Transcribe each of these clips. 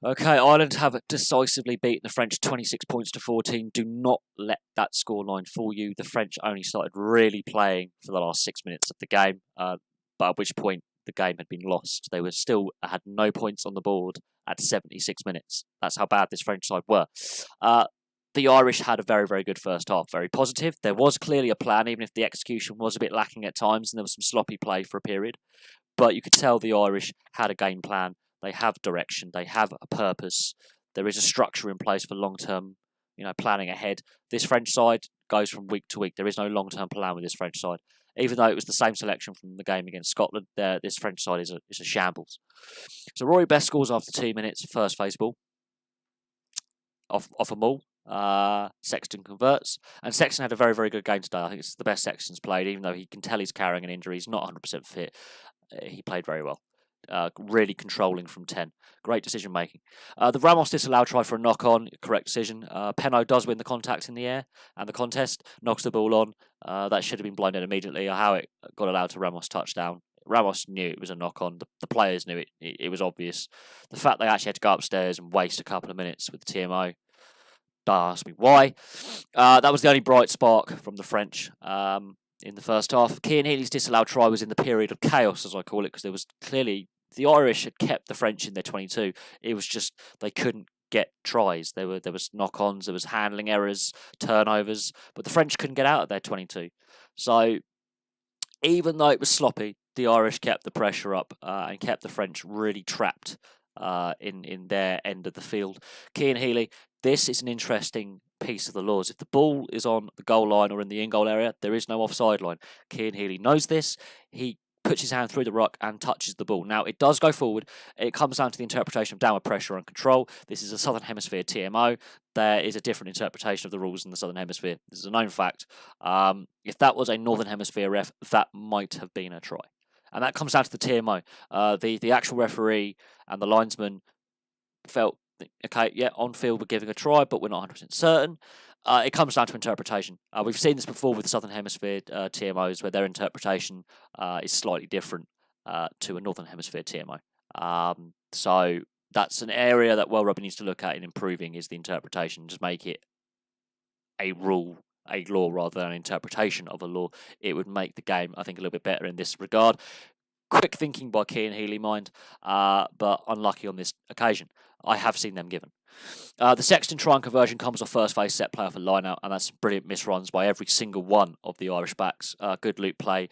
Okay, Ireland have decisively beaten the French 26 points to 14. Do not let that scoreline fool you. The French only started really playing for the last 6 minutes of the game, but at which point the game had been lost. They were still had no points on the board at 76 minutes. That's how bad this French side were. Uh, the Irish had a very, very good first half, very positive. There was clearly a plan, even if the execution was a bit lacking at times and there was some sloppy play for a period. But you could tell the Irish had a game plan. They have direction. They have a purpose. There is a structure in place for long-term, planning ahead. This French side goes from week to week. There is no long-term plan with this French side. Even though it was the same selection from the game against Scotland, this French side is a shambles. So Rory Best scores after 2 minutes, first phase ball off a maul. Sexton converts, and Sexton had a very, very good game today. I think it's the best Sexton's played, even though he can tell he's carrying an injury. He's not 100% fit. He played very well. Really controlling from 10. Great decision making. The Ramos disallowed try for a knock on, correct decision. Penno does win the contact in the air and the contest, knocks the ball on. That should have been blinded immediately. How it got allowed to Ramos touchdown. Ramos knew it was a knock on. The players knew it. It was obvious. The fact they actually had to go upstairs and waste a couple of minutes with the TMO. Don't ask me why. That was the only bright spark from the French. In the first half, Cian Healy's disallowed try was in the period of chaos, as I call it, because there was clearly the Irish had kept the French in their 22. It was just they couldn't get tries. There was knock-ons, there was handling errors, turnovers, but the French couldn't get out of their 22. So even though it was sloppy, the Irish kept the pressure up and kept the French really trapped in their end of the field. Cian Healy, this is an interesting piece of the laws. If the ball is on the goal line or in the in-goal area, there is no offside line. Cian Healy knows this. He puts his hand through the ruck and touches the ball. Now, it does go forward. It comes down to the interpretation of downward pressure and control. This is a Southern Hemisphere TMO. There is a different interpretation of the rules in the Southern Hemisphere. This is a known fact. If that was a Northern Hemisphere ref, that might have been a try. And that comes down to the TMO. The actual referee and the linesman felt, okay, yeah, on field we're giving a try, but we're not 100% certain. It comes down to interpretation. We've seen this before with Southern Hemisphere TMOs, where their interpretation is slightly different to a Northern Hemisphere TMO. So that's an area that World Rugby needs to look at in improving, is the interpretation. Just make it a rule, a law, rather than an interpretation of a law. It would make the game, I think, a little bit better in this regard. Quick thinking by Cian Healy, mind, but unlucky on this occasion. I have seen them given. The Sexton try and conversion comes off first phase set play off a line out, and that's brilliant misruns by every single one of the Irish backs. Good loop play.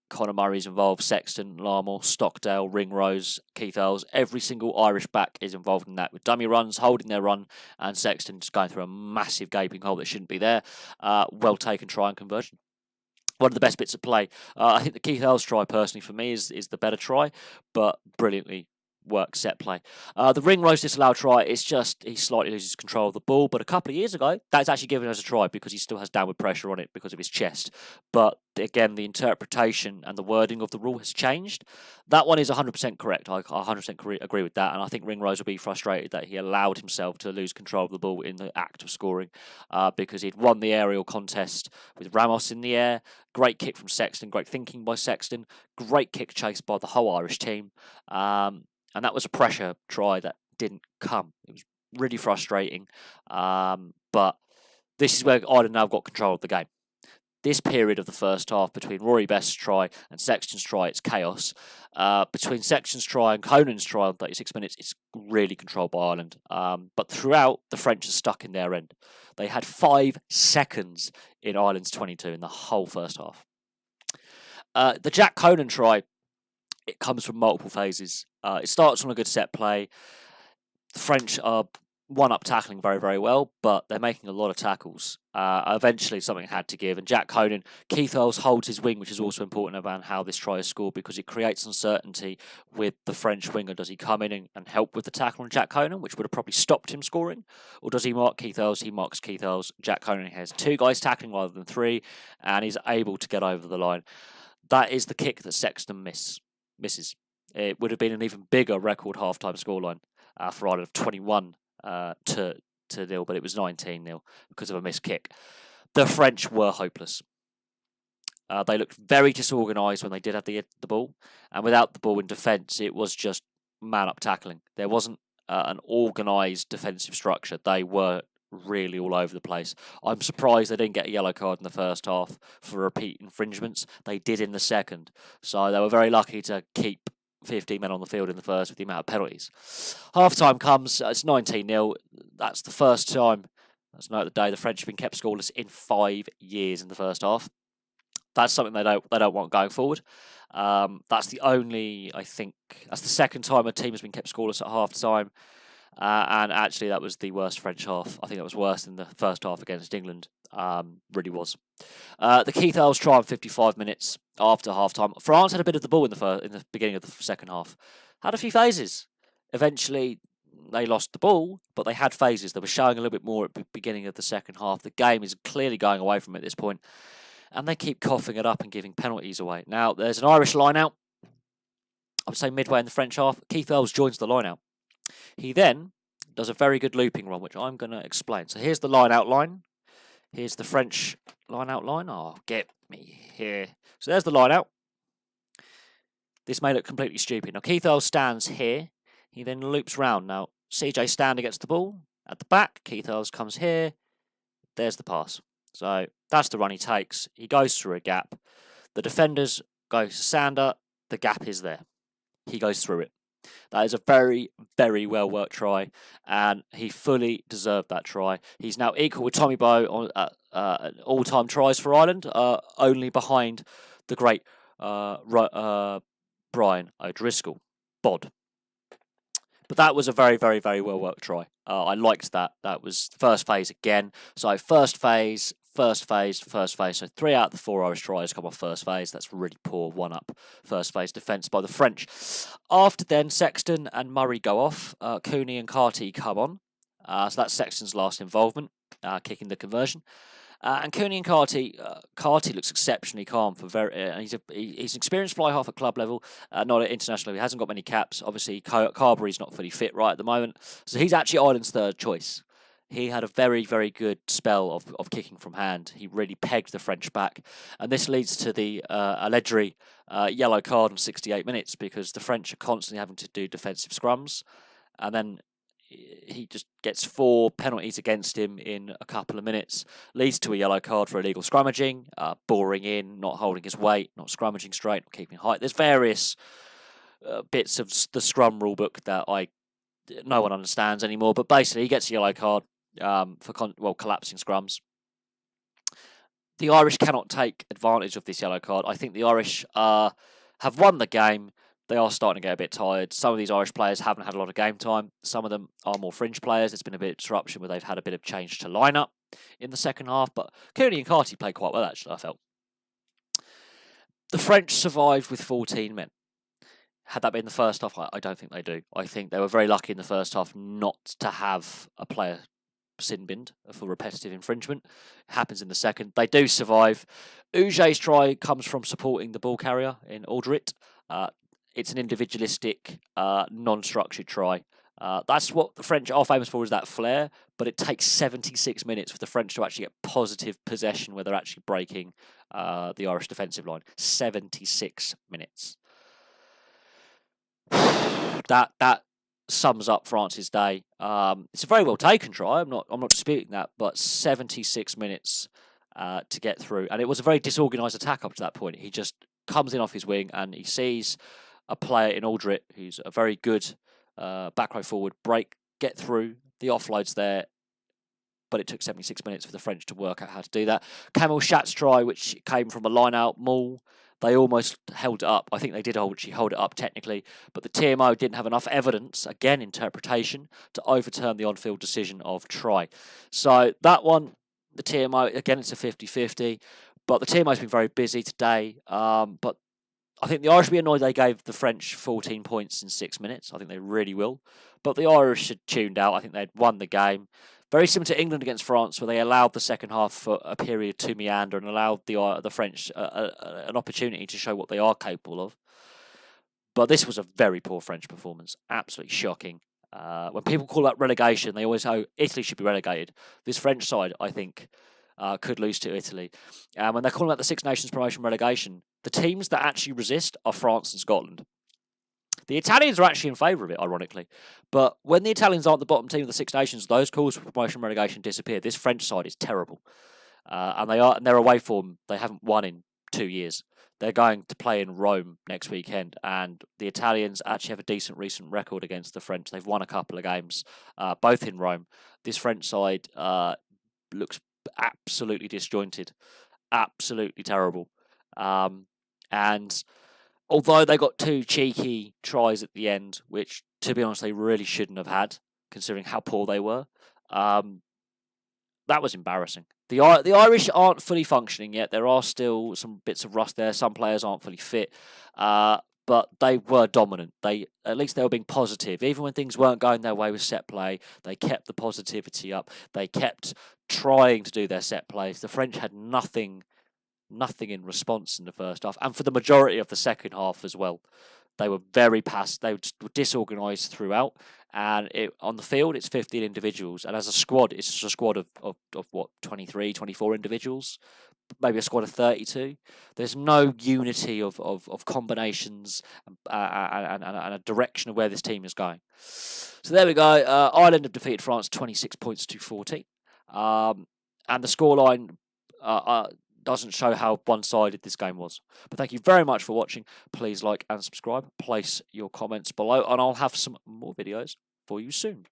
Conor Murray's involved, Sexton, Larmour, Stockdale, Ringrose, Keith Earls. Every single Irish back is involved in that, with dummy runs, holding their run, and Sexton just going through a massive gaping hole that shouldn't be there. Well taken try and conversion. One of the best bits of play. I think the Keith Earls try, personally, for me, is the better try, but brilliantly worked set play. The Ringrose disallowed try, it's just he slightly loses control of the ball, but a couple of years ago, that's actually given us a try because he still has downward pressure on it because of his chest. But again, the interpretation and the wording of the rule has changed. That one is 100% correct. I 100% agree with that, and I think Ringrose will be frustrated that he allowed himself to lose control of the ball in the act of scoring because he'd won the aerial contest with Ramos in the air. Great kick from Sexton, great thinking by Sexton, great kick chased by the whole Irish team. And that was a pressure try that didn't come. It was really frustrating. But this is where Ireland now got control of the game. This period of the first half between Rory Best's try and Sexton's try, it's chaos. Between Sexton's try and Conan's try on 36 minutes, it's really controlled by Ireland. But throughout, the French are stuck in their end. They had 5 seconds in Ireland's 22 in the whole first half. The Jack Conan try, it comes from multiple phases. It starts on a good set play. The French are one-up tackling very, very well, but they're making a lot of tackles. Eventually, something had to give, and Jack Conan, Keith Earls holds his wing, which is also important about how this try is scored because it creates uncertainty with the French winger. Does he come in and help with the tackle on Jack Conan, which would have probably stopped him scoring, or does he mark Keith Earls? He marks Keith Earls. Jack Conan has 2 guys tackling rather than 3, and he's able to get over the line. That is the kick that Sexton misses. It would have been an even bigger record half-time scoreline for Ireland of 21 to 0, but it was 19-0 because of a missed kick. The French were hopeless. They looked very disorganised when they did have the ball, and without the ball in defence, it was just man-up tackling. There wasn't an organised defensive structure. They were really all over the place. I'm surprised they didn't get a yellow card in the first half for repeat infringements. They did in the second. So they were very lucky to keep 15 men on the field in the first with the amount of penalties. Half-time comes, it's 19-0. That's the first time, let's note the day, the French have been kept scoreless in 5 years in the first half. That's something they don't want going forward. That's the only, I think, that's the second time a team has been kept scoreless at half-time. And actually, that was the worst French half. I think that was worse than the first half against England. Really was. The Keith Earls try in 55 minutes after half-time. France had a bit of the ball in the beginning of the second half. Had a few phases. Eventually, they lost the ball, but they had phases. They were showing a little bit more at the beginning of the second half. The game is clearly going away from it at this point, and they keep coughing it up and giving penalties away. Now, there's an Irish line-out. I would say midway in the French half. Keith Earls joins the line-out. He then does a very good looping run, which I'm going to explain. So here's the line-out line. Here's the French line-out line. Oh, get me here. So there's the line-out. This may look completely stupid. Now, Keith Earls stands here. He then loops round. Now, CJ stand against the ball at the back. Keith Earls comes here. There's the pass. So that's the run he takes. He goes through a gap. The defenders go to Sander. The gap is there. He goes through it. That is a very, very well worked try, and he fully deserved that try. He's now equal with Tommy Bowe on all-time tries for Ireland, only behind the great Brian O'Driscoll. Bod. But that was a very, very, very well worked try. I liked that. That was first phase again. So first phase. So 3 out of the 4 Irish tries come off first phase. That's really poor one-up first phase defence by the French. After then, Sexton and Murray go off. Cooney and Carty come on. So that's Sexton's last involvement, kicking the conversion. And Cooney and Carty looks exceptionally calm for he's an experienced fly half at club level, not at international level. He hasn't got many caps. Obviously, Carberry's not fully fit right at the moment, so he's actually Ireland's third choice. He had a very, very good spell of kicking from hand. He really pegged the French back. And this leads to the alleged yellow card in 68 minutes because the French are constantly having to do defensive scrums. And then he just gets 4 penalties against him in a couple of minutes. Leads to a yellow card for illegal scrummaging, boring in, not holding his weight, not scrummaging straight, not keeping height. There's various bits of the scrum rulebook that no one understands anymore. But basically, he gets a yellow card for collapsing scrums. The Irish cannot take advantage of this yellow card. I think the Irish have won the game. They are starting to get a bit tired. Some of these Irish players haven't had a lot of game time. Some of them are more fringe players. There's been a bit of disruption where they've had a bit of change to line-up in the second half. But Cooney and Carty played quite well, actually, I felt. The French survived with 14 men. Had that been the first half, I don't think they do. I think they were very lucky in the first half not to have a player sin-binned for repetitive infringement. It happens in the second. They do survive. Uge's try comes from supporting the ball carrier in Aldrit. It's an individualistic, non-structured try. That's what the French are famous for, is that flair, but it takes 76 minutes for the French to actually get positive possession where they're actually breaking the Irish defensive line. 76 minutes. That sums up France's day. It's a very well taken try. I'm not disputing that, but 76 minutes to get through, and it was a very disorganised attack up to that point. He just comes in off his wing and he sees a player in Aldrit who's a very good back row forward, get through. The offload's there, but it took 76 minutes for the French to work out how to do that. Camille Chat's try, which came from a line-out maul, they almost held it up. I think they did actually hold it up technically, but the TMO didn't have enough evidence, again, interpretation, to overturn the on-field decision of try. So that one, the TMO, again, it's a 50-50, but the TMO's been very busy today. But I think the Irish will be annoyed they gave the French 14 points in 6 minutes. I think they really will. But the Irish had tuned out. I think they'd won the game. Very similar to England against France, where they allowed the second half for a period to meander and allowed the French an opportunity to show what they are capable of. But this was a very poor French performance. Absolutely shocking. When people call that relegation, they always say Italy should be relegated. This French side, I think, could lose to Italy. When they're calling that the Six Nations promotion relegation, the teams that actually resist are France and Scotland. The Italians are actually in favour of it, ironically. But when the Italians aren't the bottom team of the Six Nations, those calls for promotion and relegation disappear. This French side is terrible. And they're away form. They haven't won in 2 years. They're going to play in Rome next weekend, and the Italians actually have a decent recent record against the French. They've won a couple of games, both in Rome. This French side looks absolutely disjointed, absolutely terrible. And although they got 2 cheeky tries at the end, which, to be honest, they really shouldn't have had, considering how poor they were, that was embarrassing. The Irish aren't fully functioning yet. There are still some bits of rust there. Some players aren't fully fit, but they were dominant. At least they were being positive. Even when things weren't going their way with set play, they kept the positivity up. They kept trying to do their set plays. The French had nothing in response in the first half, and for the majority of the second half as well. They were very passive. They were disorganised throughout. And on the field, it's 15 individuals. And as a squad, it's just a squad of what, 23, 24 individuals? Maybe a squad of 32. There's no unity of combinations and a direction of where this team is going. So there we go. Ireland have defeated France 26 points to 14. And the scoreline doesn't show how one-sided this game was. But thank you very much for watching. Please like and subscribe. Place your comments below, and I'll have some more videos for you soon.